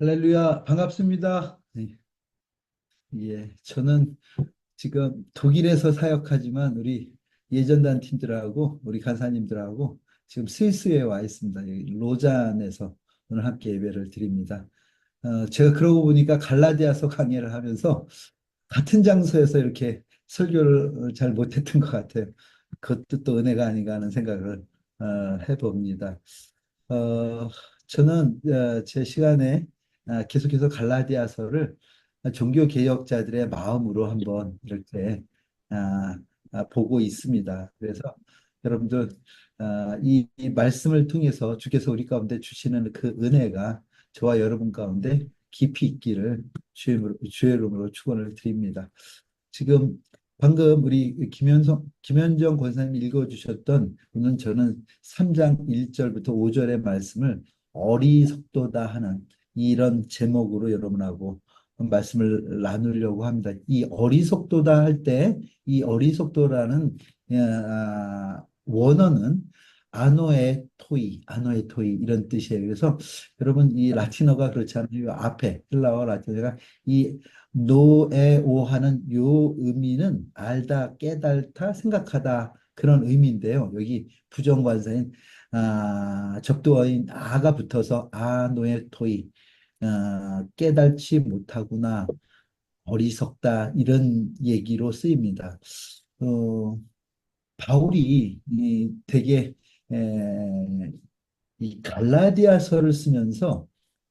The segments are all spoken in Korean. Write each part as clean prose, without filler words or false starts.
할렐루야, 반갑습니다. 네, 예, 저는 지금 독일에서 사역하지만 우리 예전단 팀들하고 우리 간사님들하고 지금 스위스에 와 있습니다. 여기 로잔에서 오늘 함께 예배를 드립니다. 제가 그러고 보니까 갈라디아서 강의를 하면서 같은 장소에서 이렇게 설교를 잘 못했던 것 같아요. 그것도 또 은혜가 아닌가 하는 생각을 해봅니다. 어, 저는 제 시간에 계속해서 갈라디아서를 종교 개혁자들의 마음으로 한번 이렇게 보고 있습니다. 그래서 여러분들 이 말씀을 통해서 주께서 우리 가운데 주시는 그 은혜가 저와 여러분 가운데 깊이 있기를 주의 이름으로 축원을 드립니다. 지금 방금 우리 김현정 권사님 읽어주셨던 오늘 저는 3장 1절부터 5절의 말씀을 어리석도다 하는 이런 제목으로 여러분하고 말씀을 나누려고 합니다. 이 어리석도다 할 때 이 어리석도라는 원어는 아노에 토이 이런 뜻이에요. 그래서 여러분 이 라틴어가 그렇잖아요. 앞에 헬라어 라틴어가 이 노에오 하는 요 의미는 알다, 깨달다, 생각하다 그런 의미인데요. 여기 부정관사인 접두어인 아가 붙어서 노에 토이 깨달지 못하구나, 어리석다 이런 얘기로 쓰입니다. 어, 바울이 되게 이 갈라디아서를 쓰면서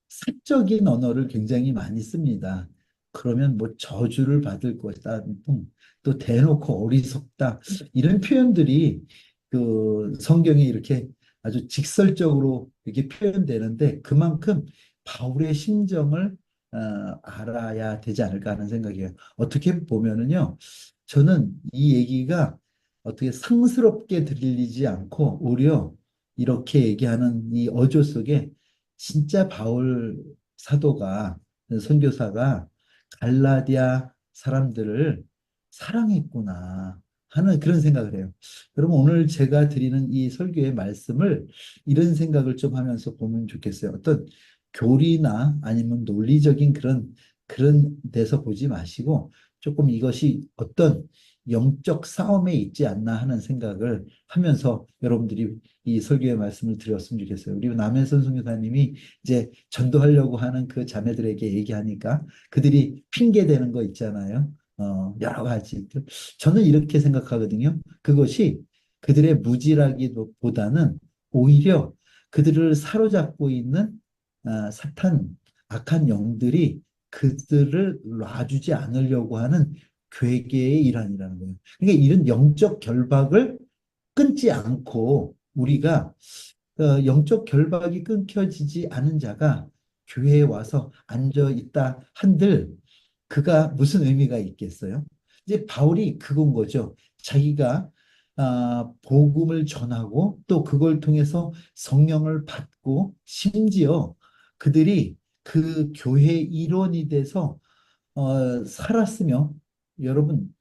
사적인 언어를 굉장히 많이 씁니다. 그러면 뭐 저주를 받을 것이다, 또 대놓고 어리석다 이런 표현들이 그 성경에 이렇게 아주 직설적으로 이렇게 표현되는데 그만큼 바울의 심정을 알아야 되지 않을까 하는 생각이에요. 어떻게 보면은요, 저는 이 얘기가 어떻게 상스럽게 들리지 않고 오히려 이렇게 얘기하는 이 어조 속에 진짜 바울 사도가 선교사가 갈라디아 사람들을 사랑했구나 하는 그런 생각을 해요. 여러분 오늘 제가 드리는 이 설교의 말씀을 이런 생각을 좀 하면서 보면 좋겠어요. 어떤 교리나 아니면 논리적인 그런 데서 보지 마시고 조금 이것이 어떤 영적 싸움에 있지 않나 하는 생각을 하면서 여러분들이 이 설교의 말씀을 드렸으면 좋겠어요. 우리 남해선 선교사님이 이제 전도하려고 하는 그 자매들에게 얘기하니까 그들이 핑계 대는 거 있잖아요. 여러 가지. 저는 이렇게 생각하거든요. 그것이 그들의 무지라기보다는 오히려 그들을 사로잡고 있는 사탄, 악한 영들이 그들을 놔주지 않으려고 하는 괴계의 일환이라는 거예요. 그러니까 이런 영적 결박을 끊지 않고 우리가 영적 결박이 끊겨지지 않은 자가 교회에 와서 앉아 있다 한들 그가 무슨 의미가 있겠어요? 이제 바울이 그건 거죠. 자기가 복음을 전하고 또 그걸 통해서 성령을 받고 심지어 그들이 그 교회 일원이 돼서 살았으며 여러분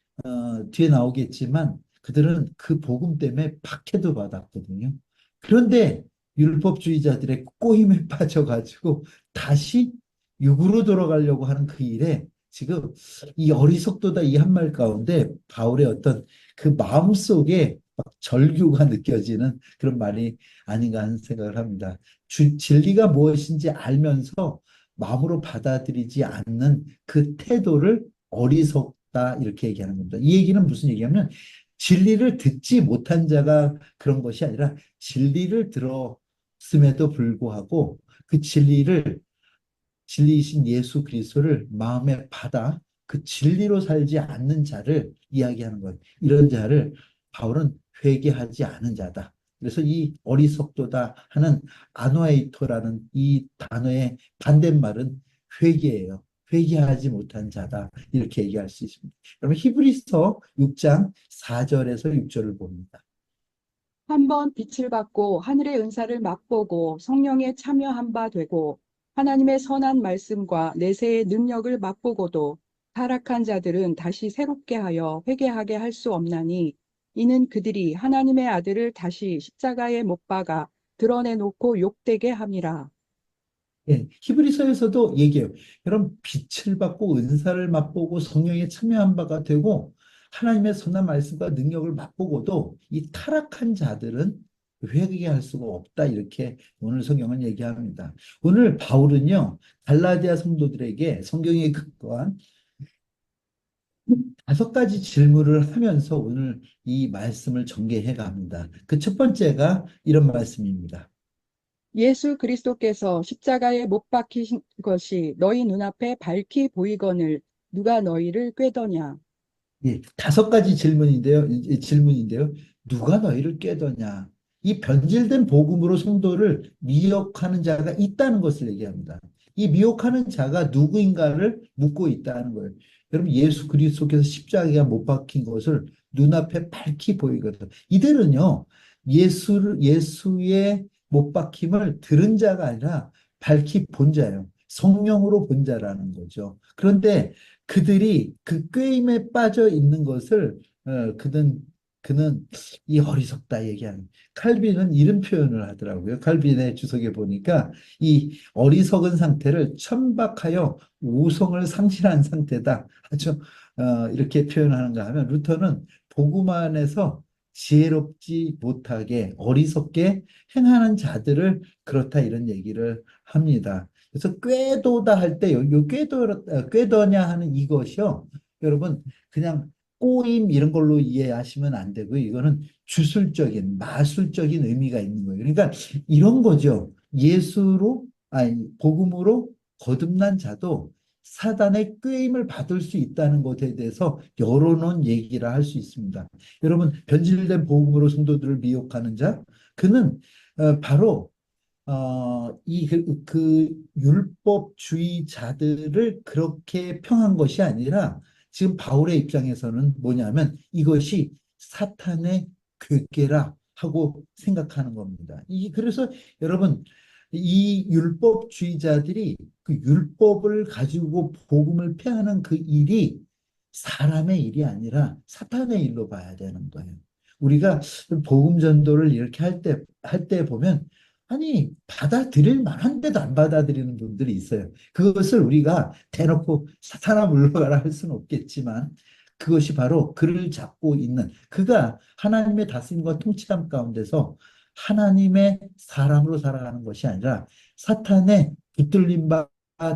뒤에 나오겠지만 그들은 그 복음 때문에 박해도 받았거든요. 그런데 율법주의자들의 꼬임에 빠져가지고 다시 육으로 돌아가려고 하는 그 일에 지금 이 어리석도다 이 한 말 가운데 바울의 어떤 그 마음속에 막 절규가 느껴지는 그런 말이 아닌가 하는 생각을 합니다. 진리가 무엇인지 알면서 마음으로 받아들이지 않는 그 태도를 어리석다 이렇게 얘기하는 겁니다. 이 얘기는 무슨 얘기냐면 진리를 듣지 못한 자가 그런 것이 아니라 진리를 들었음에도 불구하고 그 진리이신 예수 그리스도를 마음에 받아 그 진리로 살지 않는 자를 이야기하는 거예요. 이런 자를 바울은 회개하지 않은 자다. 그래서 이 어리석도다 하는 아노에이토라는 이 단어의 반대말은 회개예요. 회개하지 못한 자다. 이렇게 얘기할 수 있습니다. 그러면 히브리서 6장 4절에서 6절을 봅니다. 한 번 빛을 받고 하늘의 은사를 맛보고 성령에 참여한 바 되고 하나님의 선한 말씀과 내세의 능력을 맛보고도 타락한 자들은 다시 새롭게 하여 회개하게 할 수 없나니 이는 그들이 하나님의 아들을 다시 십자가에 못 박아 드러내놓고 욕되게 함이라. 예, 히브리서에서도 얘기해요. 여러분, 빛을 받고 은사를 맛보고 성령에 참여한 바가 되고 하나님의 선한 말씀과 능력을 맛보고도 이 타락한 자들은 회개할 수가 없다. 이렇게 오늘 성경은 얘기합니다. 오늘 바울은요, 갈라디아 성도들에게 성경에 근거한 5가지 질문을 하면서 오늘 이 말씀을 전개해 갑니다. 그 첫 번째가 이런 말씀입니다. 예수 그리스도께서 십자가에 못 박히신 것이 너희 눈앞에 밝히 보이거늘 누가 너희를 꾀더냐? 예, 5가지 질문인데요. 누가 너희를 꾀더냐? 이 변질된 복음으로 성도를 미혹하는 자가 있다는 것을 얘기합니다. 이 미혹하는 자가 누구인가를 묻고 있다는 거예요. 여러분, 예수 그리스도께서 십자가에 못 박힌 것을 눈앞에 밝히 보이거든. 이들은요, 예수의 못 박힘을 들은 자가 아니라 밝히 본 자예요. 성령으로 본 자라는 거죠. 그런데 그들이 그 꾀임에 빠져 있는 것을 그는 이 어리석다 얘기하는 칼빈은 이런 표현을 하더라고요. 칼빈의 주석에 보니까 이 어리석은 상태를 천박하여 우성을 상실한 상태다. 아주 이렇게 표현하는가 하면 루터는 복음 안에서 지혜롭지 못하게 어리석게 행하는 자들을 그렇다 이런 얘기를 합니다. 그래서 꾀도다 할 때, 요 꾀도냐 하는 이것이요. 여러분, 그냥 꼬임 이런 걸로 이해하시면 안 되고요. 이거는 주술적인, 마술적인 의미가 있는 거예요. 그러니까 이런 거죠. 복음으로 거듭난 자도 사단의 꾀임을 받을 수 있다는 것에 대해서 여론은 얘기를 할 수 있습니다. 여러분, 변질된 복음으로 성도들을 미혹하는 자, 그는 바로 그 율법주의자들을 그렇게 평한 것이 아니라 지금 바울의 입장에서는 뭐냐면 이것이 사탄의 괴계라 하고 생각하는 겁니다. 그래서 여러분, 이 율법주의자들이 그 율법을 가지고 복음을 폐하는 그 일이 사람의 일이 아니라 사탄의 일로 봐야 되는 거예요. 우리가 복음 전도를 이렇게 할 때 보면 아니, 받아들일 만한데도 안 받아들이는 분들이 있어요. 그것을 우리가 대놓고 사탄아 물러가라 할 수는 없겠지만 그것이 바로 그를 잡고 있는 그가 하나님의 다스림과 통치함 가운데서 하나님의 사람으로 살아가는 것이 아니라 사탄의 붙들림 바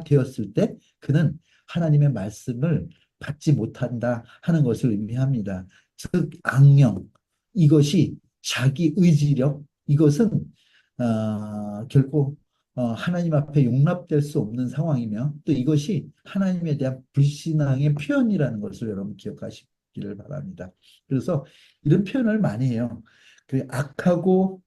되었을 때 그는 하나님의 말씀을 받지 못한다 하는 것을 의미합니다. 즉 악령 이것이 자기 의지력 이것은 결코 하나님 앞에 용납될 수 없는 상황이며 또 이것이 하나님에 대한 불신앙의 표현이라는 것을 여러분 기억하시기를 바랍니다. 그래서 이런 표현을 많이 해요. 그 악하고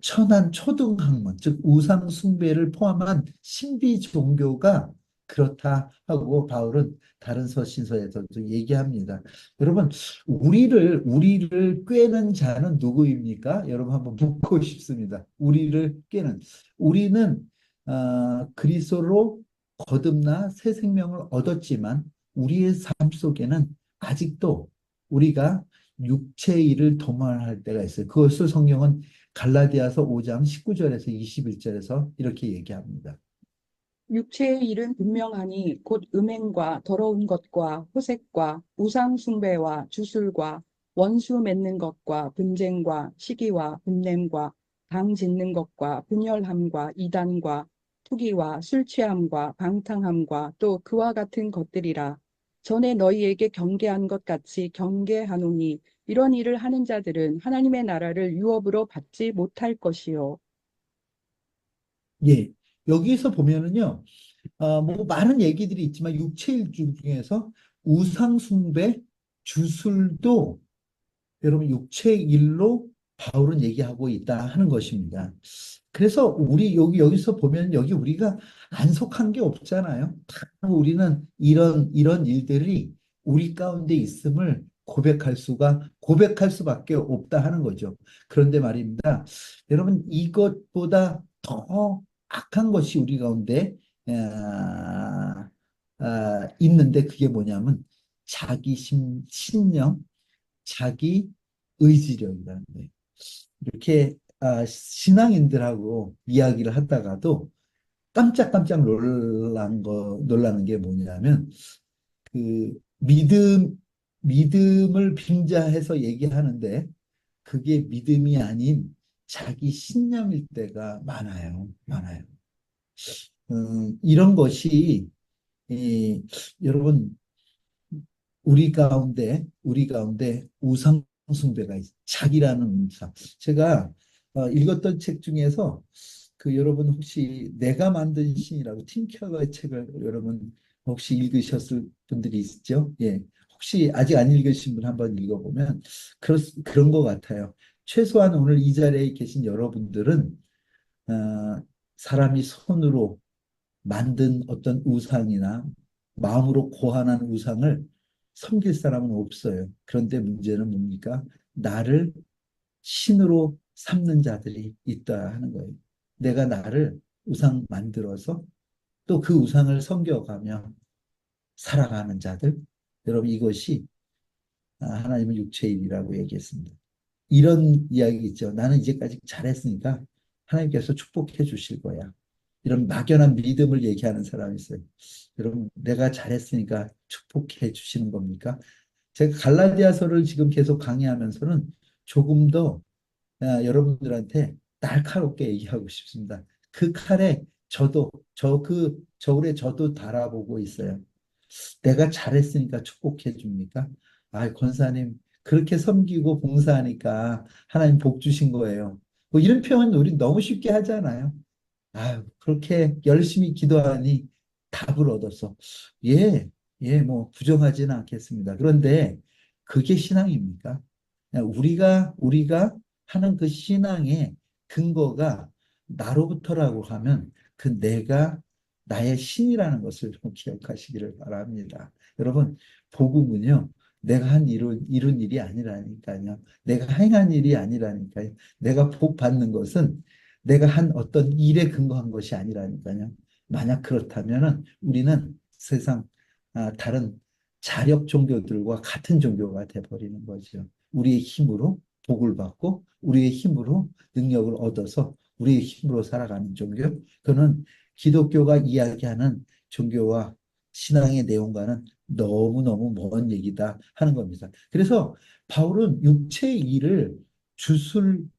천한 초등학문, 즉 우상 숭배를 포함한 신비 종교가 그렇다 하고 바울은 다른 서신서에서도 얘기합니다. 여러분, 우리를 꿰는 자는 누구입니까? 여러분 한번 묻고 싶습니다. 우리를 꿰는 우리는 그리스도로 거듭나 새 생명을 얻었지만 우리의 삶 속에는 아직도 우리가 육체의 일을 도말할 때가 있어요. 그것을 성경은 갈라디아서 5장 19절에서 21절에서 이렇게 얘기합니다. 육체의 일은 분명하니 곧 음행과 더러운 것과 호색과 우상 숭배와 주술과 원수 맺는 것과 분쟁과 시기와 분냄과 당 짓는 것과 분열함과 이단과 투기와 술 취함과 방탕함과 또 그와 같은 것들이라. 전에 너희에게 경계한 것 같이 경계하노니 이런 일을 하는 자들은 하나님의 나라를 유업으로 받지 못할 것이요. 예, 여기서 보면은요, 뭐 많은 얘기들이 있지만 육체일 중에서 우상숭배, 주술도 여러분 육체의 일로 바울은 얘기하고 있다 하는 것입니다. 그래서 우리 여기서 보면 여기 우리가 안 속한 게 없잖아요. 다 우리는 이런 일들이 우리 가운데 있음을 고백할 수밖에 없다 하는 거죠. 그런데 말입니다. 여러분 이것보다 더 악한 것이 우리 가운데 있는데 그게 뭐냐면 신념, 자기 의지력이라는 거예요. 이렇게 신앙인들하고 이야기를 하다가도 깜짝깜짝 놀라는 게 뭐냐면, 그 믿음을 빙자해서 얘기하는데, 그게 믿음이 아닌 자기 신념일 때가 많아요. 많아요. 이런 것이, 여러분, 우리 가운데 우상 숭배가 있어요. 자기라는 우상. 제가 읽었던 책 중에서 여러분 혹시 내가 만든 신이라고 팀 켈러의 책을 여러분 혹시 읽으셨을 분들이 있죠? 예. 혹시 아직 안 읽으신 분 한번 읽어보면 그런 것 같아요. 최소한 오늘 이 자리에 계신 여러분들은 사람이 손으로 만든 어떤 우상이나 마음으로 고안한 우상을 섬길 사람은 없어요. 그런데 문제는 뭡니까? 나를 신으로 삼는 자들이 있다 하는 거예요. 내가 나를 우상 만들어서 또 그 우상을 섬겨가며 살아가는 자들. 여러분 이것이 하나님은 육체의 일이라고 얘기했습니다. 이런 이야기 있죠. 나는 이제까지 잘했으니까 하나님께서 축복해 주실 거야. 이런 막연한 믿음을 얘기하는 사람이 있어요. 여러분, 내가 잘했으니까 축복해 주시는 겁니까? 제가 갈라디아서를 지금 계속 강의하면서는 조금 더 여러분들한테 날카롭게 얘기하고 싶습니다. 그 칼에 저울에 저도 달아보고 있어요. 내가 잘했으니까 축복해 줍니까? 아, 권사님, 그렇게 섬기고 봉사하니까 하나님 복 주신 거예요. 뭐 이런 표현 우리 너무 쉽게 하잖아요. 아유, 그렇게 열심히 기도하니 답을 얻었어. 예, 예, 뭐 부정하지는 않겠습니다. 그런데 그게 신앙입니까? 우리가 하는 그 신앙의 근거가 나로부터라고 하면 그 내가 나의 신이라는 것을 좀 기억하시기를 바랍니다. 여러분, 복음은요, 내가 이룬 일이 아니라니까요. 내가 행한 일이 아니라니까요. 내가 복 받는 것은 내가 한 어떤 일에 근거한 것이 아니라니까요. 만약 그렇다면 우리는 세상 다른 자력 종교들과 같은 종교가 돼버리는 거죠. 우리의 힘으로 복을 받고 우리의 힘으로 능력을 얻어서 우리의 힘으로 살아가는 종교. 그는 기독교가 이야기하는 종교와 신앙의 내용과는 너무너무 먼 얘기다 하는 겁니다. 그래서 바울은 육체의 일을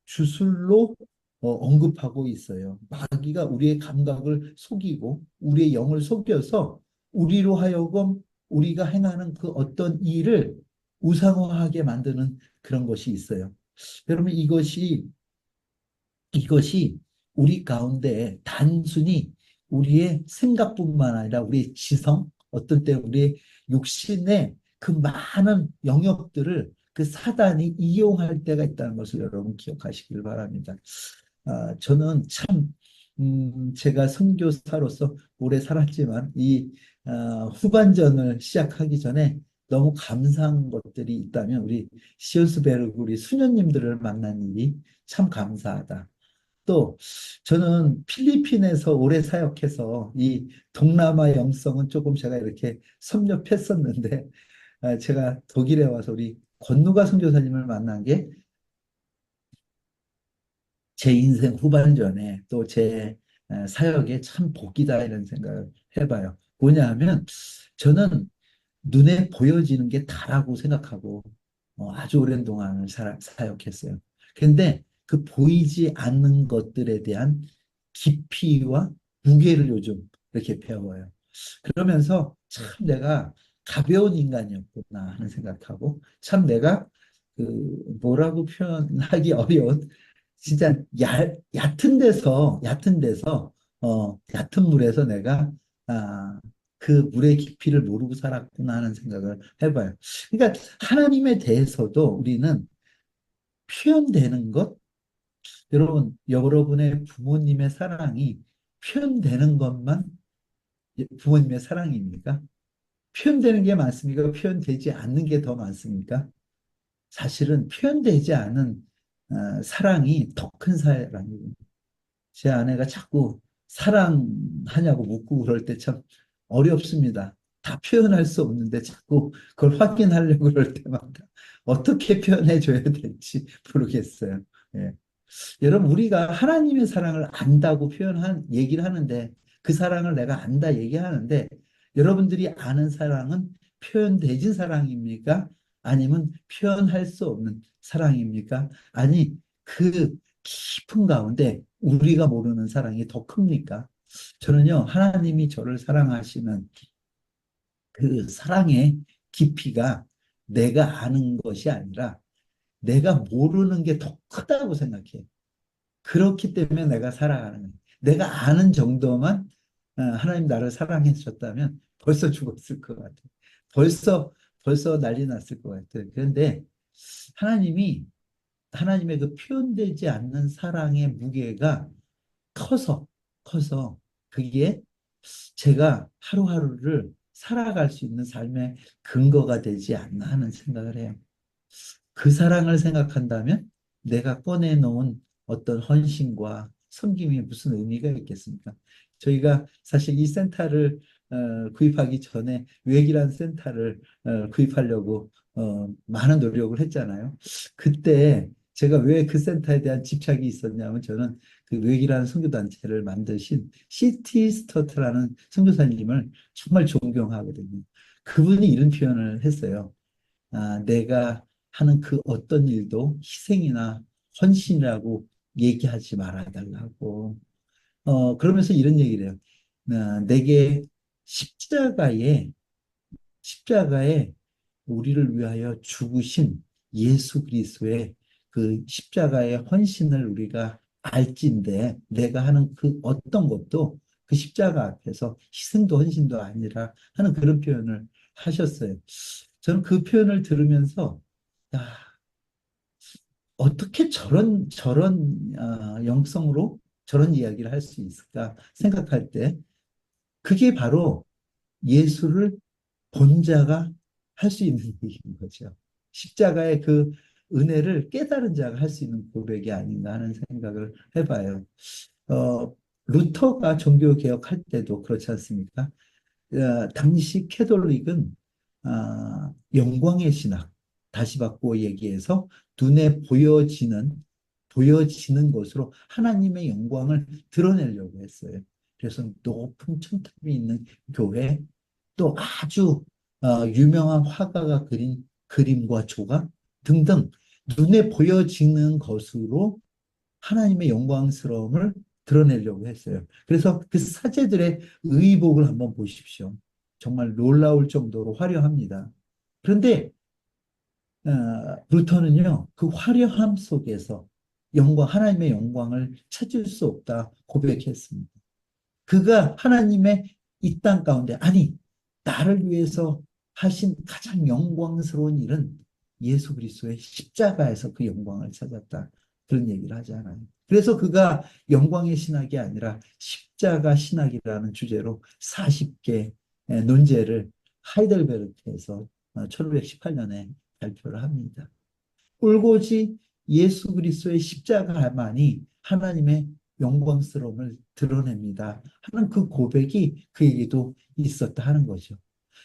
주술로 언급하고 있어요. 마귀가 우리의 감각을 속이고 우리의 영을 속여서 우리로 하여금 우리가 행하는 그 어떤 일을 우상화하게 만드는 그런 것이 있어요. 여러분 이것이 우리 가운데 단순히 우리의 생각뿐만 아니라 우리의 지성, 어떤 때 우리의 육신의 그 많은 영역들을 그 사단이 이용할 때가 있다는 것을 여러분 기억하시길 바랍니다. 저는 참, 제가 선교사로서 오래 살았지만 후반전을 시작하기 전에 너무 감사한 것들이 있다면 우리 시온스베르그 우리 수녀님들을 만난 일이 참 감사하다. 또 저는 필리핀에서 오래 사역해서 이 동남아 영성은 조금 제가 이렇게 섭렵했었는데 제가 독일에 와서 우리 권누가 선교사님을 만난 게 제 인생 후반전에 또 제 사역에 참 복이다 이런 생각을 해봐요. 뭐냐 하면 저는 눈에 보여지는 게 다라고 생각하고 아주 오랜 동안을 사역했어요. 근데 그 보이지 않는 것들에 대한 깊이와 무게를 요즘 이렇게 배워요. 그러면서 참 내가 가벼운 인간이었구나 하는 생각하고 참 내가 그 뭐라고 표현하기 어려운 진짜 얕은 데서 얕은 물에서 내가 그 물의 깊이를 모르고 살았구나 하는 생각을 해봐요. 그러니까 하나님에 대해서도 우리는 표현되는 것, 여러분의 부모님의 사랑이 표현되는 것만 부모님의 사랑입니까? 표현되는 게 많습니까? 표현되지 않는 게 더 많습니까? 사실은 표현되지 않은 사랑이 더 큰 사랑이고 제 아내가 자꾸 사랑하냐고 묻고 그럴 때 참 어렵습니다. 다 표현할 수 없는데 자꾸 그걸 확인하려고 그럴 때마다 어떻게 표현해 줘야 될지 모르겠어요. 예. 여러분, 우리가 하나님의 사랑을 안다고 얘기를 하는데 그 사랑을 내가 안다 얘기하는데 여러분들이 아는 사랑은 표현되진 사랑입니까? 아니면 표현할 수 없는 사랑입니까? 아니, 그 깊은 가운데 우리가 모르는 사랑이 더 큽니까? 저는요, 하나님이 저를 사랑하시는 그 사랑의 깊이가 내가 아는 것이 아니라 내가 모르는 게 더 크다고 생각해요. 그렇기 때문에 내가 살아가는 거예요. 내가 아는 정도만 하나님 나를 사랑해 주셨다면 벌써 죽었을 것 같아요. 벌써 난리 났을 것 같아요. 그런데 하나님이 하나님의 그 표현되지 않는 사랑의 무게가 커서 그게 제가 하루하루를 살아갈 수 있는 삶의 근거가 되지 않나 하는 생각을 해요. 그 사랑을 생각한다면 내가 꺼내놓은 어떤 헌신과 섬김이 무슨 의미가 있겠습니까? 저희가 사실 이 센터를 구입하기 전에 외기란 센터를 구입하려고 많은 노력을 했잖아요. 그때 제가 왜 그 센터에 대한 집착이 있었냐면 저는 그 외기라는 선교단체를 만드신 시티 스터트라는 선교사님을 정말 존경하거든요. 그분이 이런 표현을 했어요. 내가 하는 그 어떤 일도 희생이나 헌신이라고 얘기하지 말아달라고. 그러면서 이런 얘기를 해요. 내게 십자가에, 십자가에 우리를 위하여 죽으신 예수 그리스도의 그 십자가의 헌신을 우리가 알진데 내가 하는 그 어떤 것도 그 십자가 앞에서 희생도 헌신도 아니라 하는 그런 표현을 하셨어요. 저는 그 표현을 들으면서 야, 어떻게 저런 영성으로 저런 이야기를 할 수 있을까 생각할 때 그게 바로 예수를 본 자가 할 수 있는 얘기인 거죠. 십자가의 그 은혜를 깨달은 자가 할 수 있는 고백이 아닌가 하는 생각을 해봐요. 루터가 종교 개혁할 때도 그렇지 않습니까? 당시 캐톨릭은 영광의 신학, 다시 바꾸어 얘기해서 눈에 보여지는 것으로 하나님의 영광을 드러내려고 했어요. 그래서 높은 층탑이 있는 교회, 또 아주 유명한 화가가 그린 그림과 조각 등등 눈에 보여지는 것으로 하나님의 영광스러움을 드러내려고 했어요. 그래서 그 사제들의 의복을 한번 보십시오. 정말 놀라울 정도로 화려합니다. 그런데 루터는요, 그 화려함 속에서 하나님의 영광을 찾을 수 없다 고백했습니다. 그가 하나님의 이 땅 가운데, 아니, 나를 위해서 하신 가장 영광스러운 일은 예수 그리스도의 십자가에서 그 영광을 찾았다. 그런 얘기를 하잖아요. 그래서 그가 영광의 신학이 아니라 십자가 신학이라는 주제로 40개 논제를 하이델베르크에서 1518년에 발표를 합니다. 꿀고지 예수 그리스도의 십자가만이 하나님의 영광스러움을 드러냅니다 하는 그 고백이 그에게도 있었다 하는 거죠.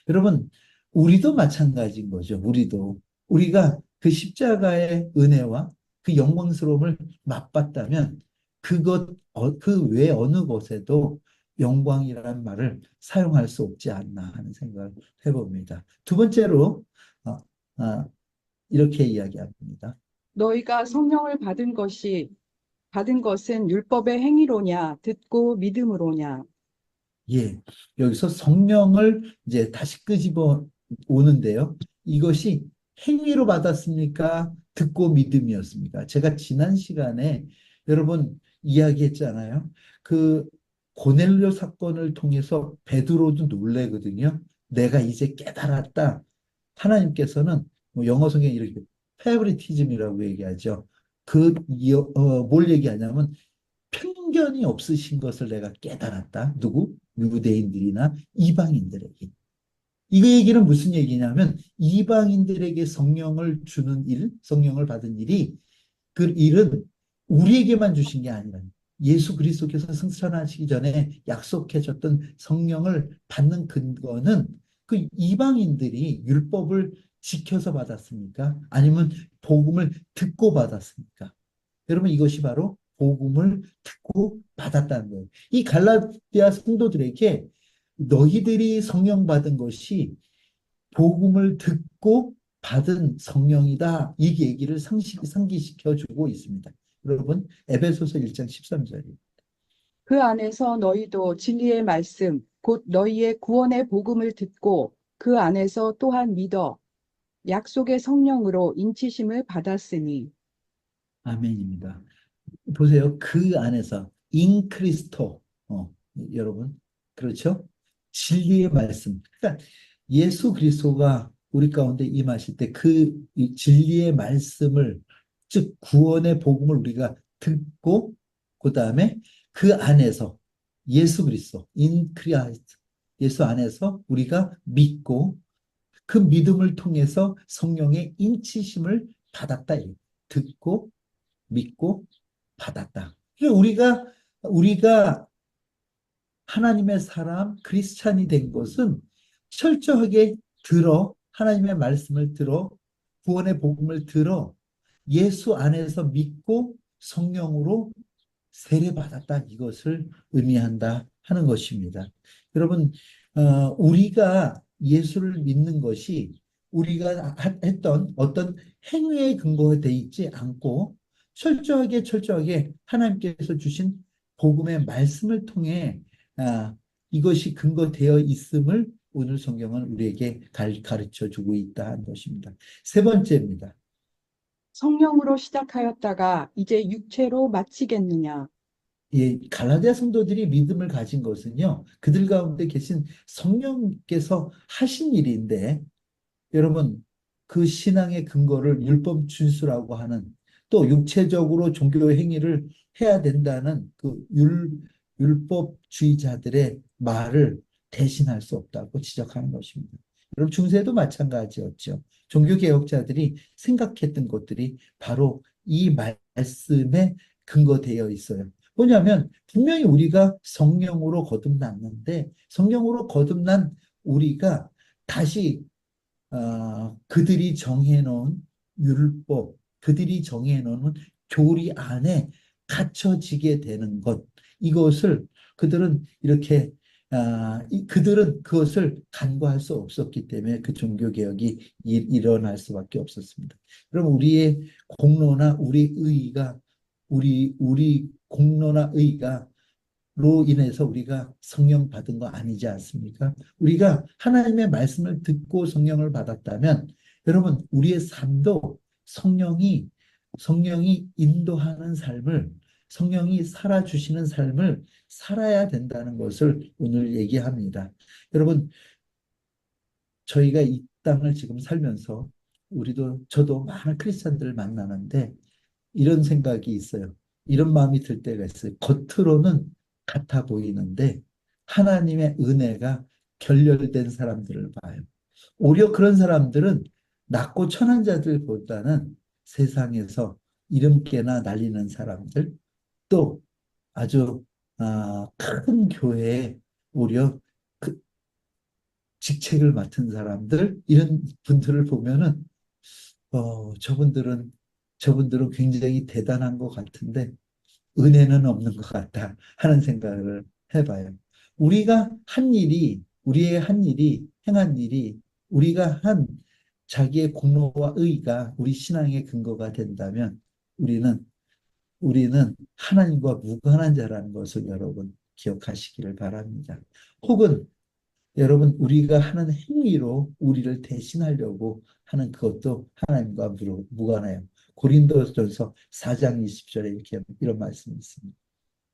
여러분, 우리도 마찬가지인 거죠. 우리가 그 십자가의 은혜와 그 영광스러움을 맛봤다면 그 외 어느 곳에도 영광이라는 말을 사용할 수 없지 않나 하는 생각을 해봅니다. 두 번째로 어, 어, 이렇게 이야기합니다. 너희가 성령을 받은 것은 율법의 행위로냐, 듣고 믿음으로냐. 예, 여기서 성령을 이제 다시 끄집어 오는데요. 이것이 행위로 받았습니까? 듣고 믿음이었습니까? 제가 지난 시간에 여러분 이야기했잖아요. 그 고넬료 사건을 통해서 베드로도 놀래거든요. 내가 이제 깨달았다. 하나님께서는 뭐 영어 성경에 이렇게 페브리티즘이라고 얘기하죠. 뭘 얘기하냐면 편견이 없으신 것을 내가 깨달았다. 누구? 유대인들이나 이방인들에게. 이 얘기는 무슨 얘기냐면 이방인들에게 성령을 주는 일, 성령을 받은 일이 그 일은 우리에게만 주신 게 아니라 예수 그리스도께서 승천하시기 전에 약속해 줬던 성령을 받는 근거는 그 이방인들이 율법을 지켜서 받았습니까? 아니면 복음을 듣고 받았습니까? 여러분 이것이 바로 복음을 듣고 받았다는 거예요. 이 갈라디아 성도들에게 너희들이 성령 받은 것이 복음을 듣고 받은 성령이다. 이 얘기를 상기시켜 주고 있습니다. 여러분, 에베소서 1장 13절이에요. 그 안에서 너희도 진리의 말씀, 곧 너희의 구원의 복음을 듣고 그 안에서 또한 믿어 약속의 성령으로 인치심을 받았으니. 아멘입니다. 보세요. 그 안에서 인 크리스토 여러분 그렇죠? 진리의 말씀. 그러니까 예수 그리스도가 우리 가운데 임하실 때 그 진리의 말씀을 즉 구원의 복음을 우리가 듣고 그다음에 그 안에서 예수 그리스도 인 크리스트 예수 안에서 우리가 믿고 그 믿음을 통해서 성령의 인치심을 받았다. 듣고 믿고 받았다. 그러니까 우리가 하나님의 사람 크리스찬이 된 것은 철저하게 들어 하나님의 말씀을 들어 구원의 복음을 들어 예수 안에서 믿고 성령으로 세례받았다. 이것을 의미한다 하는 것입니다. 여러분, 우리가 예수를 믿는 것이 우리가 했던 어떤 행위에 근거되어 있지 않고 철저하게 하나님께서 주신 복음의 말씀을 통해 아, 이것이 근거되어 있음을 오늘 성경은 우리에게 가르쳐 주고 있다 하는 것입니다. 세 번째입니다. 성령으로 시작하였다가 이제 육체로 마치겠느냐. 예, 갈라디아 성도들이 믿음을 가진 것은요, 그들 가운데 계신 성령께서 하신 일인데, 여러분, 그 신앙의 근거를 율법 준수라고 하는 또 육체적으로 종교 행위를 해야 된다는 그 율법주의자들의 말을 대신할 수 없다고 지적하는 것입니다. 여러분, 중세도 마찬가지였죠. 종교개혁자들이 생각했던 것들이 바로 이 말씀에 근거되어 있어요. 뭐냐면 분명히 우리가 성령으로 거듭났는데 성령으로 거듭난 우리가 다시 그들이 정해놓은 율법, 그들이 정해놓은 교리 안에 갇혀지게 되는 것, 이것을 그들은 이렇게 그들은 그것을 간과할 수 없었기 때문에 그 종교개혁이 일어날 수밖에 없었습니다. 그럼 우리의 공로나 우리 의가 우리 공로나 의가 로 인해서 우리가 성령 받은 거 아니지 않습니까? 우리가 하나님의 말씀을 듣고 성령을 받았다면 여러분 우리의 삶도 성령이 인도하는 삶을 성령이 살아주시는 삶을 살아야 된다는 것을 오늘 얘기합니다. 여러분 저희가 이 땅을 지금 살면서 저도 많은 크리스천들을 만나는데 이런 생각이 있어요. 이런 마음이 들 때가 있어요. 겉으로는 같아 보이는데 하나님의 은혜가 결렬된 사람들을 봐요. 오히려 그런 사람들은 낮고 천한 자들보다는 세상에서 이름깨나 날리는 사람들, 또 아주 큰 교회에 오히려 그 직책을 맡은 사람들, 이런 분들을 보면은 저분들은 굉장히 대단한 것 같은데 은혜는 없는 것 같다 하는 생각을 해봐요. 우리의 한 일이, 행한 일이, 우리가 한 자기의 공로와 의가 우리 신앙의 근거가 된다면 우리는 하나님과 무관한 자라는 것을 여러분 기억하시기를 바랍니다. 혹은 여러분 우리가 하는 행위로 우리를 대신하려고 하는 그것도 하나님과 무관해요. 고린도전서 4장 20절에 이런 말씀이 있습니다.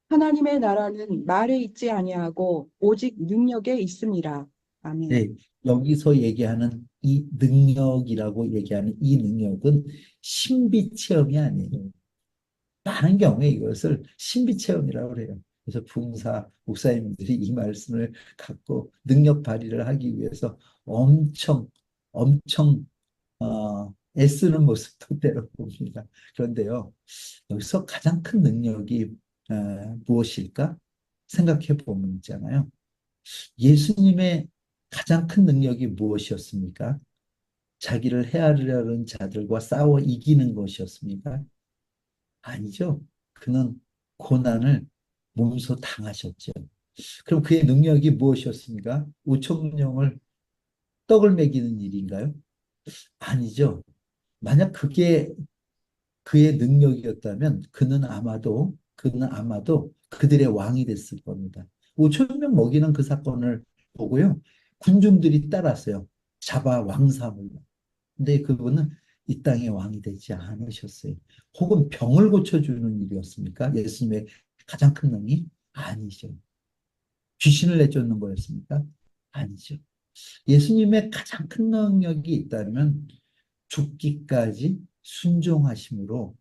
하나님의 나라는 말에 있지 아니하고 오직 능력에 있음이라. 아멘. 네, 여기서 얘기하는 이 능력이라고 얘기하는 이 능력은 신비 체험이 아니에요. 많은 경우에 이것을 신비 체험이라고 그래요. 그래서 부흥사 목사님들이 이 말씀을 갖고 능력 발휘를 하기 위해서 엄청 애쓰는 모습도 때로 봅니다. 그런데요, 여기서 가장 큰 능력이 무엇일까? 생각해 보면 있잖아요. 예수님의 가장 큰 능력이 무엇이었습니까? 자기를 헤아리려는 자들과 싸워 이기는 것이었습니까? 아니죠. 그는 고난을 몸소 당하셨죠. 그럼 그의 능력이 무엇이었습니까? 5천 명을 떡을 먹이는 일인가요? 아니죠. 만약 그게 그의 능력이었다면 그는 아마도 그들의 왕이 됐을 겁니다. 5천 명 먹이는 그 사건을 보고요. 군중들이 따랐어요. 잡아 왕삼을. 근데 그분은 이 땅의 왕이 되지 않으셨어요. 혹은 병을 고쳐주는 일이었습니까? 예수님의 가장 큰 능이? 아니죠. 귀신을 내쫓는 거였습니까? 아니죠. 예수님의 가장 큰 능력이 있다면 죽기까지 순종하심으로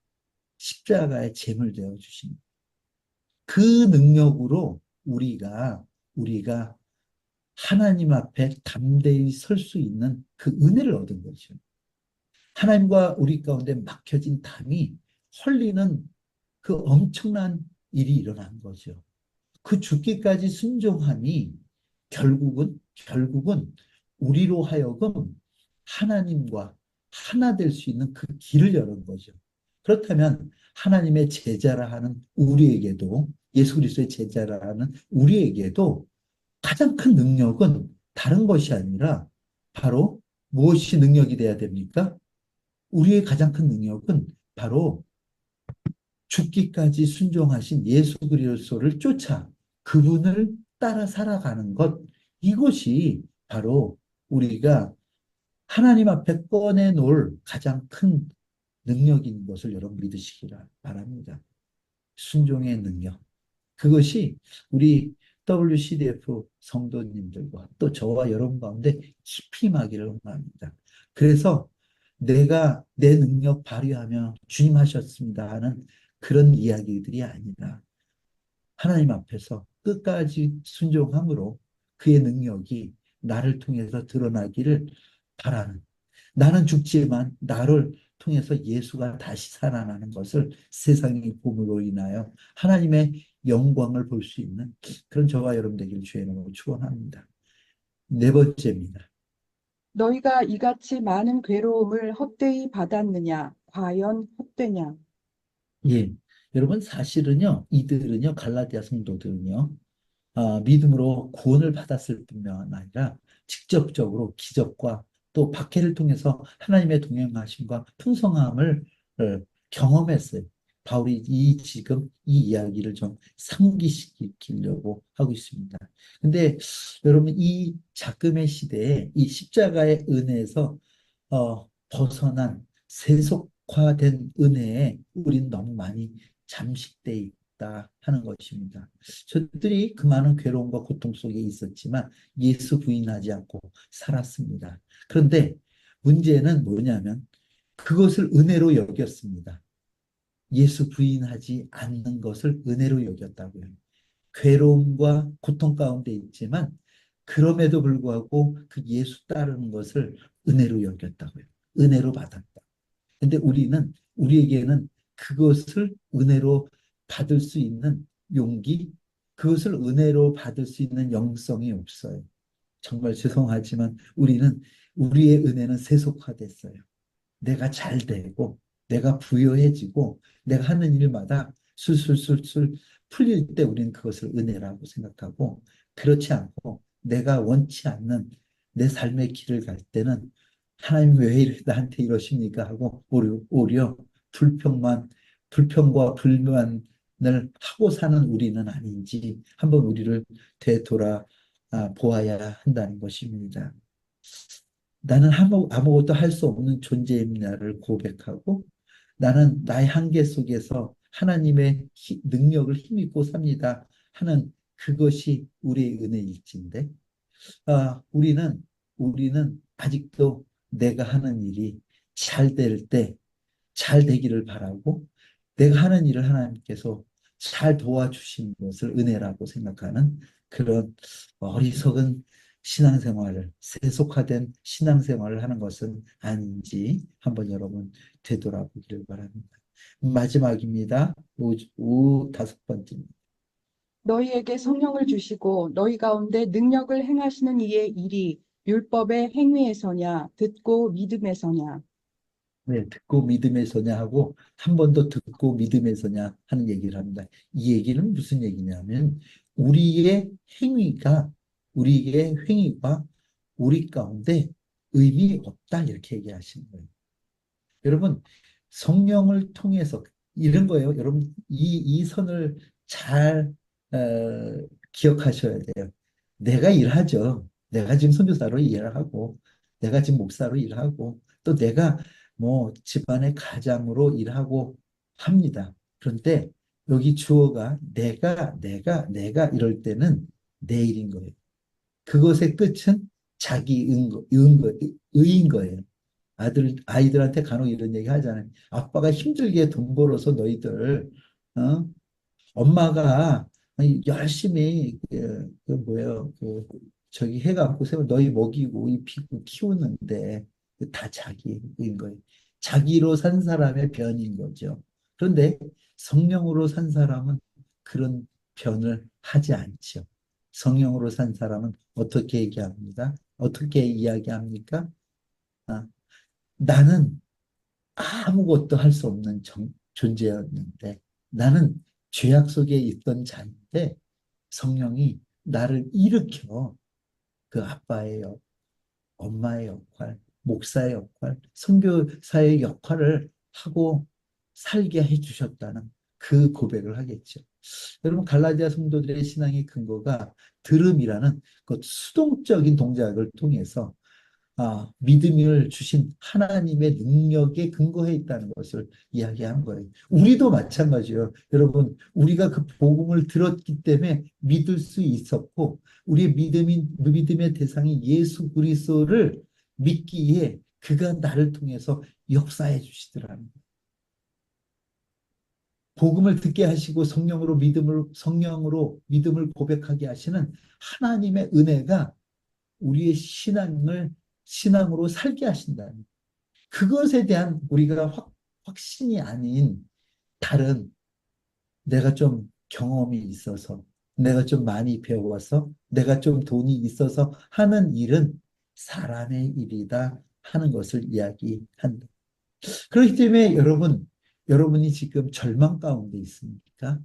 십자가에 제물 되어 주신 그 능력으로 우리가 하나님 앞에 담대히 설 수 있는 그 은혜를 얻은 거죠. 하나님과 우리 가운데 막혀진 담이 헐리는 그 엄청난 일이 일어난 거죠. 그 죽기까지 순종함이 결국은 우리로 하여금 하나님과 하나 될 수 있는 그 길을 여는 거죠. 그렇다면 하나님의 제자라 하는 우리에게도, 예수 그리스도의 제자라 하는 우리에게도 가장 큰 능력은 다른 것이 아니라 바로 무엇이 능력이 돼야 됩니까? 우리의 가장 큰 능력은 바로 죽기까지 순종하신 예수 그리스도를 쫓아 그분을 따라 살아가는 것, 이것이 바로 우리가 하나님 앞에 꺼내놓을 가장 큰 능력인 것을 여러분 믿으시기 바랍니다. 순종의 능력. 그것이 우리 WCDF 성도님들과 또 저와 여러분 가운데 깊이 임하기를 원합니다. 그래서 내가 내 능력 발휘하며 주님 하셨습니다 하는 그런 이야기들이 아니라 하나님 앞에서 끝까지 순종함으로 그의 능력이 나를 통해서 드러나기를 바라는, 나는 죽지만 나를 통해서 예수가 다시 살아나는 것을 세상이 봄으로 인하여 하나님의 영광을 볼 수 있는 그런 저와 여러분 되기를 주의 이름으로 축원합니다. 네 번째입니다. 너희가 이같이 많은 괴로움을 헛되이 받았느냐? 과연 헛되냐? 예, 여러분 사실은요, 이들은요, 갈라디아 성도들은요, 믿음으로 구원을 받았을 뿐만 아니라 직접적으로 기적과 또 박해를 통해서 하나님의 동행하심과 풍성함을 경험했어요. 바울이 지금 이 이야기를 좀 상기시키려고 하고 있습니다. 근데 여러분 이 작금의 시대에 이 십자가의 은혜에서 벗어난 세속화된 은혜에 우리는 너무 많이 잠식돼 있다 하는 것입니다. 저들이 그 많은 괴로움과 고통 속에 있었지만 예수 부인하지 않고 살았습니다. 그런데 문제는 뭐냐면 그것을 은혜로 여겼습니다. 예수 부인하지 않는 것을 은혜로 여겼다고요. 괴로움과 고통 가운데 있지만 그럼에도 불구하고 그 예수 따르는 것을 은혜로 여겼다고요. 은혜로 받았다. 근데 우리에게는 그것을 은혜로 받을 수 있는 용기, 그것을 은혜로 받을 수 있는 영성이 없어요. 정말 죄송하지만 우리의 은혜는 세속화됐어요. 내가 잘 되고, 내가 부유해지고, 내가 하는 일마다 술술술술 풀릴 때 우리는 그것을 은혜라고 생각하고, 그렇지 않고, 내가 원치 않는 내 삶의 길을 갈 때는 하나님 왜 나한테 이러십니까? 하고 오히려 불평과 불만을 하고 사는 우리는 아닌지 한번 우리를 되돌아 보아야 한다는 것입니다. 나는 아무것도 할 수 없는 존재임나를 고백하고 나는 나의 한계 속에서 하나님의 능력을 힘입고 삽니다 하는 그것이 우리의 은혜일진데 우리는 아직도 내가 하는 일이 잘 될 때 잘 되기를 바라고 내가 하는 일을 하나님께서 잘 도와주신 것을 은혜라고 생각하는 그런 어리석은 신앙생활을 세속화된 신앙생활을 하는 것은 아닌지 한번 여러분 되돌아보기를 바랍니다. 마지막입니다. 다섯 번째입니다. 너희에게 성령을 주시고 너희 가운데 능력을 행하시는 이의 일이 율법의 행위에서냐? 듣고 믿음에서냐? 네, 듣고 믿음의 소냐 하고 한 번 더 듣고 믿음의 소냐 하는 얘기를 합니다. 이 얘기는 무슨 얘기냐면 우리의 행위가 우리의 행위가 우리 가운데 의미 없다 이렇게 얘기하시는 거예요. 여러분 성령을 통해서 이런 거예요. 여러분 이 선을 잘 기억하셔야 돼요. 내가 일하죠. 내가 지금 선교사로 일을 하고 내가 지금 목사로 일하고 또 내가 뭐 집안의 가장으로 일하고 합니다. 그런데 여기 주어가 내가 이럴 때는 내 일인 거예요. 그것의 끝은 자기 의인 거예요. 아이들한테 간혹 이런 얘기 하잖아요. 아빠가 힘들게 돈 벌어서 너희들, 어? 엄마가 열심히, 뭐예요, 저기 해갖고 세워 너희 먹이고 입히고 키우는데, 다 자기인 거예요. 자기로 산 사람의 변인 거죠. 그런데 성령으로 산 사람은 그런 변을 하지 않죠. 성령으로 산 사람은 어떻게 얘기합니다? 어떻게 이야기합니까? 아, 나는 아무것도 할 수 없는 존재였는데 나는 죄악 속에 있던 자인데 성령이 나를 일으켜 그 아빠의 엄마의 역할, 목사의 역할, 선교사의 역할을 하고 살게 해주셨다는 그 고백을 하겠죠. 여러분 갈라디아 성도들의 신앙의 근거가 들음이라는 그 수동적인 동작을 통해서 믿음을 주신 하나님의 능력에 근거해 있다는 것을 이야기한 거예요. 우리도 마찬가지예요. 여러분, 우리가 그 복음을 들었기 때문에 믿을 수 있었고, 우리의 믿음의 대상이 예수 그리스도를 믿기에 그가 나를 통해서 역사해 주시더라는 거예요. 복음을 듣게 하시고 성령으로 믿음을 고백하게 하시는 하나님의 은혜가 우리의 신앙으로 살게 하신다는 그것에 대한 우리가 확신이 아닌 다른 내가 좀 경험이 있어서 내가 좀 많이 배워서 내가 좀 돈이 있어서 하는 일은 사람의 일이다 하는 것을 이야기한다. 그렇기 때문에 여러분이 지금 절망 가운데 있습니까?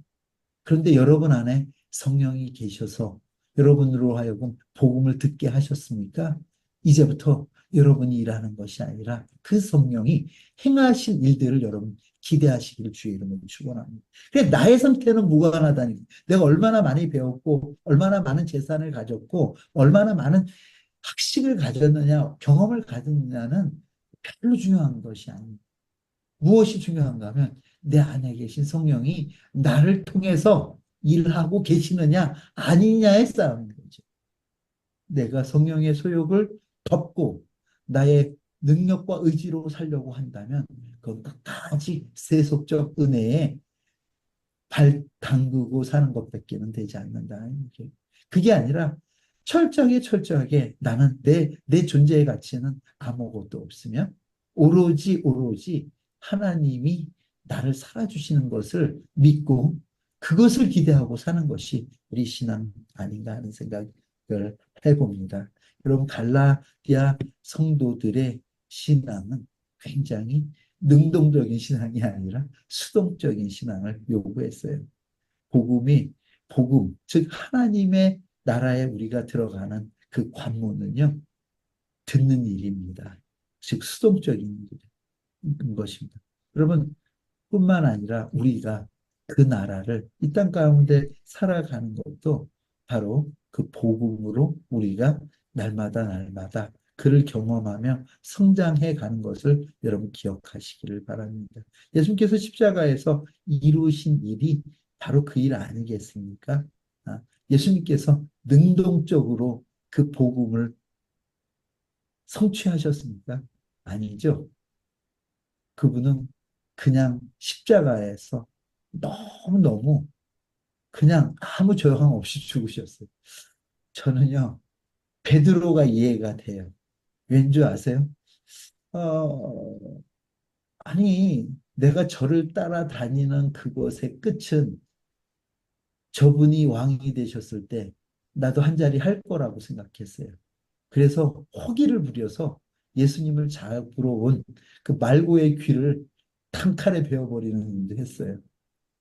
그런데 여러분 안에 성령이 계셔서 여러분으로 하여금 복음을 듣게 하셨습니까? 이제부터 여러분이 일하는 것이 아니라 그 성령이 행하실 일들을 여러분 기대하시기를 주의 이름으로 축원합니다. 그래 나의 상태는 무관하다니 내가 얼마나 많이 배웠고 얼마나 많은 재산을 가졌고 얼마나 많은 학식을 가졌느냐 경험을 가졌느냐는 별로 중요한 것이 아닙니다. 무엇이 중요한가 하면 내 안에 계신 성령이 나를 통해서 일하고 계시느냐 아니냐의 싸움인 거죠. 내가 성령의 소욕을 덮고 나의 능력과 의지로 살려고 한다면 그건 끝까지 세속적 은혜에 발 담그고 사는 것밖에는 되지 않는다. 그게 아니라 철저하게 나는 내 존재의 가치는 아무것도 없으면 오로지 하나님이 나를 살아주시는 것을 믿고 그것을 기대하고 사는 것이 우리 신앙 아닌가 하는 생각을 해봅니다. 여러분 갈라디아 성도들의 신앙은 굉장히 능동적인 신앙이 아니라 수동적인 신앙을 요구했어요. 즉 하나님의 나라에 우리가 들어가는 그 관문은요, 듣는 일입니다. 즉 수동적인 것입니다. 여러분 뿐만 아니라 우리가 그 나라를 이 땅 가운데 살아가는 것도 바로 그 복음으로 우리가 날마다 그를 경험하며 성장해 가는 것을 여러분 기억하시기를 바랍니다. 예수님께서 십자가에서 이루신 일이 바로 그 일 아니겠습니까? 예수님께서 능동적으로 그 복음을 성취하셨습니까? 아니죠. 그분은 그냥 십자가에서 너무너무 그냥 아무 조항 없이 죽으셨어요. 저는요, 베드로가 이해가 돼요. 왠지 아세요? 어, 아니, 내가 저를 따라다니는 그것의 끝은 저분이 왕이 되셨을 때 나도 한 자리 할 거라고 생각했어요. 그래서 호기를 부려서 예수님을 잡으러 온 그 말고의 귀를 단칼에 베어버리는 일도 했어요.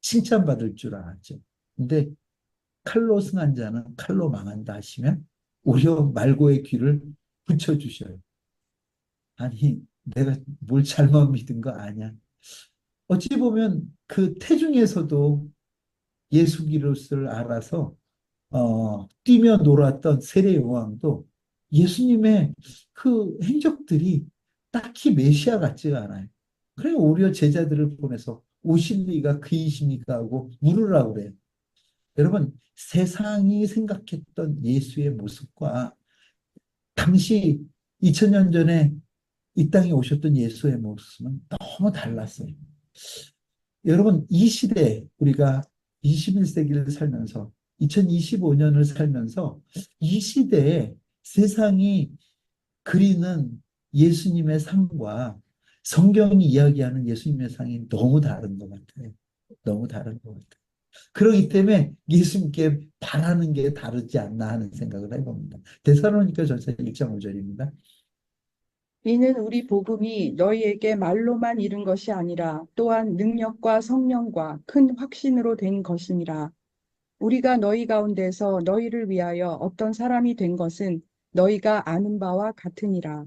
칭찬받을 줄 알았죠. 근데 칼로 승한 자는 칼로 망한다 하시면 오히려 말고의 귀를 붙여주셔요. 아니, 내가 뭘 잘못 믿은 거 아니야. 어찌 보면 그 태중에서도 예수 그리스도를 알아서 뛰며 놀았던 세례 요한도 예수님의 그 행적들이 딱히 메시아 같지가 않아요. 그래 오히려 제자들을 보내서 오실 리가 그이십니까 하고 물으라고 그래요. 여러분 세상이 생각했던 예수의 모습과 당시 2000년 전에 이 땅에 오셨던 예수의 모습은 너무 달랐어요. 여러분 이 시대에 우리가 21세기를 살면서 2025년을 살면서 이 시대에 세상이 그리는 예수님의 상과 성경이 이야기하는 예수님의 상이 너무 다른 것 같아요. 너무 다른 것 같아요. 그렇기 때문에 예수님께 바라는 게 다르지 않나 하는 생각을 해봅니다. 데살로니가 전서 1장 5절입니다. 이는 우리 복음이 너희에게 말로만 이른 것이 아니라 또한 능력과 성령과 큰 확신으로 된 것이니라. 우리가 너희 가운데서 너희를 위하여 어떤 사람이 된 것은 너희가 아는 바와 같으니라.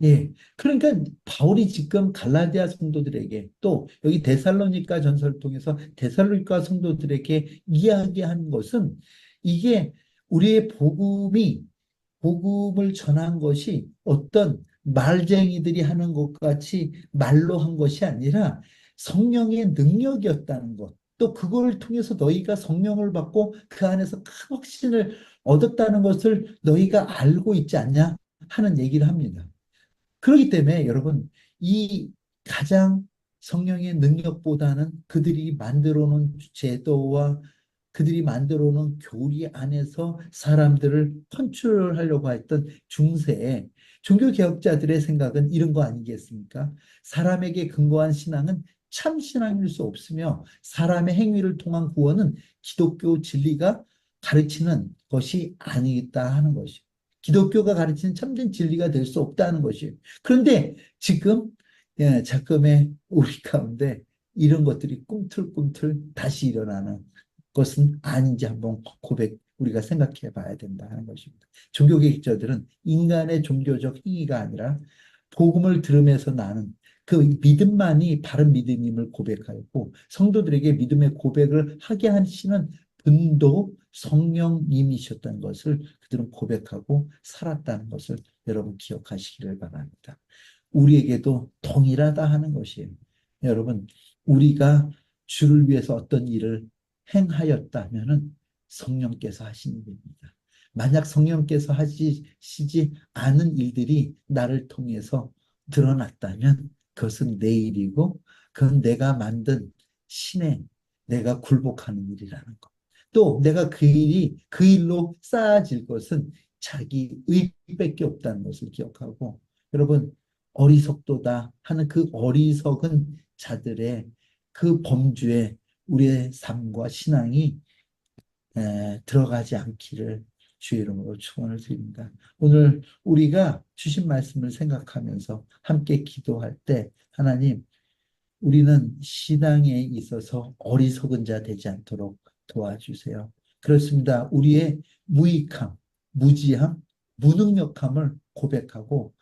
예. 그러니까 바울이 지금 갈라디아 성도들에게 또 여기 데살로니가 전서를 통해서 데살로니가 성도들에게 이야기한 것은 이게 우리의 복음을 전한 것이 어떤 말쟁이들이 하는 것 같이 말로 한 것이 아니라 성령의 능력이었다는 것. 또 그걸 통해서 너희가 성령을 받고 그 안에서 큰 확신을 얻었다는 것을 너희가 알고 있지 않냐 하는 얘기를 합니다. 그렇기 때문에 여러분 이 가장 성령의 능력보다는 그들이 만들어 놓은 제도와 그들이 만들어 놓은 교리 안에서 사람들을 컨트롤하려고 했던 중세에 종교개혁자들의 생각은 이런 거 아니겠습니까? 사람에게 근거한 신앙은 참 신앙일 수 없으며 사람의 행위를 통한 구원은 기독교 진리가 가르치는 것이 아니겠다 하는 것이죠. 기독교가 가르치는 참된 진리가 될 수 없다는 것이에요. 그런데 지금 작금의 우리 가운데 이런 것들이 꿈틀꿈틀 다시 일어나는 것은 아닌지 한번 우리가 생각해 봐야 된다 하는 것입니다. 종교개혁자들은 인간의 종교적 행위가 아니라 복음을 들으면서 나는 그 믿음만이 바른 믿음임을 고백하고 성도들에게 믿음의 고백을 하게 하시는 분도 성령님이셨다는 것을 그들은 고백하고 살았다는 것을 여러분 기억하시기를 바랍니다. 우리에게도 동일하다 하는 것이에요. 여러분, 우리가 주를 위해서 어떤 일을 행하였다면 성령께서 하신 일입니다. 만약 성령께서 하시지 않은 일들이 나를 통해서 드러났다면 그것은 내 일이고 그건 내가 만든 신에 내가 굴복하는 일이라는 것. 또 내가 그 일로 쌓아질 것은 자기 의밖에 없다는 것을 기억하고 여러분 어리석도다 하는 그 어리석은 자들의 그 범주에 우리의 삶과 신앙이 들어가지 않기를 주의 이름으로 축원을 드립니다. 오늘 우리가 주신 말씀을 생각하면서 함께 기도할 때 하나님 우리는 신앙에 있어서 어리석은 자 되지 않도록 도와주세요. 그렇습니다. 우리의 무익함, 무지함, 무능력함을 고백하고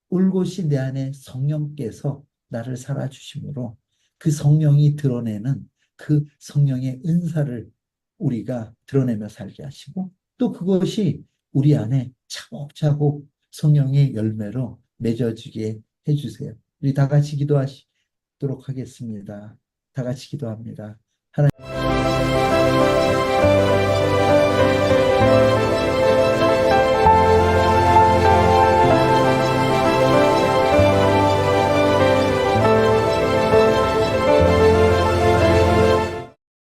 올곧이 내 안에 성령께서 나를 살아주심으로 그 성령이 드러내는 그 성령의 은사를 우리가 드러내며 살게 하시고 또 그것이 우리 안에 차곡차곡 성령의 열매로 맺어지게 해주세요. 우리 다 같이 기도하도록 하겠습니다. 다 같이 기도합니다. 하나님